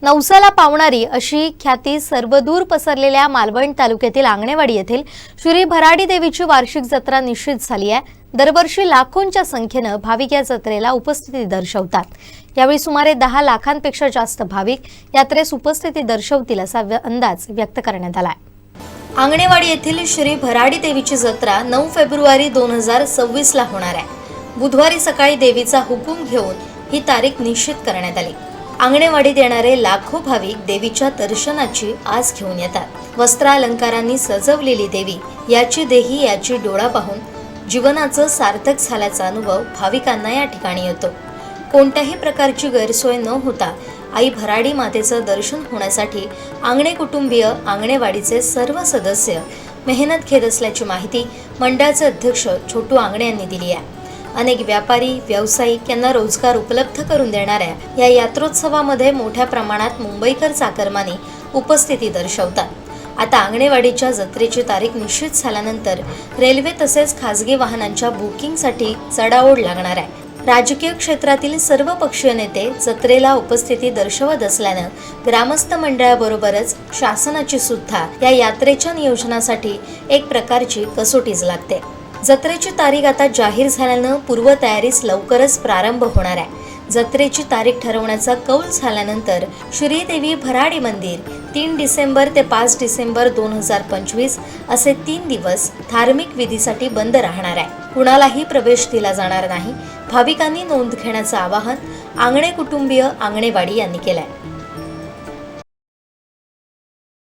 नवसाला पावणारी अशी ख्याती सर्वदूर पसरलेल्या मालवण तालुक्यातील आंगणेवाडी येथील श्री भराडी देवीची वार्षिक जत्रा निश्चित झाली आहे। दरवर्षी लाखोंच्या संख्येने भाविक या जत्रेला उपस्थिती दर्शवतात। यावेळी सुमारे 10 लाखांपेक्षा जास्त भाविक यात्रेस उपस्थिती दर्शवतील असा अंदाज व्यक्त करण्यात आला आहे। आंगणेवाडी येथील श्री भराडी देवीची जत्रा 9 फेब्रुवारी 2026 ला होणार आहे। बुधवारी सकाळी देवीचा हुकूम घेऊन ही तारीख निश्चित करण्यात आली। आंगणेवाडीत येणारे लाखो भाविक देवीच्या दर्शनाची आस घेऊन येतात। वस्त्रालंकारांनी सजवलेली देवी याची देही याची डोळा पाहून जीवनाचं सार्थक झाल्याचा अनुभव भाविकांना या ठिकाणी येतो। कोणत्याही प्रकारची गैरसोय न होता आई भराडी मातेचं दर्शन होण्यासाठी आंगणे कुटुंबीय आंगणेवाडीचे सर्व सदस्य मेहनत घेत असल्याची माहिती मंडळाचे अध्यक्ष छोटू आंगणे यांनी दिली आहे। अनेक व्यापारी व्यावसायिक यांना रोजगार उपलब्ध करून देणाऱ्या या यात्रोत्सवामध्ये मोठ्या प्रमाणात मुंबईकर चाकरमानी उपस्थिती दर्शवतात। आता आंगणेवाडीच्या जत्रेची तारीख निश्चित झाल्यानंतर रेल्वे तसेच खासगी वाहनांच्या बुकिंगसाठी चढाओढ लागणार आहे। राजकीय क्षेत्रातील सर्व पक्षीय नेते जत्रेला उपस्थिती दर्शवत असल्यानं ग्रामस्थ मंडळाबरोबरच शासनाची सुद्धा या यात्रेच्या नियोजनासाठी एक प्रकारची कसोटीच लागते। जत्रेची तारीख आता जाहीर झाल्यानं पूर्वतयारीस लवकरच प्रारंभ होणार आहे। जत्रेची तारीख ठरवण्याचा कौल झाल्यानंतर श्रीदेवी भराडी मंदिर 3 डिसेंबर ते 5 डिसेंबर 2025 असे 3 दिवस धार्मिक विधीसाठी बंद राहणार आहे। कुणालाही प्रवेश दिला जाणार नाही। भाविकांनी नोंद घेण्याचं आवाहन आंगणे कुटुंबीय आंगणेवाडी यांनी केलंय।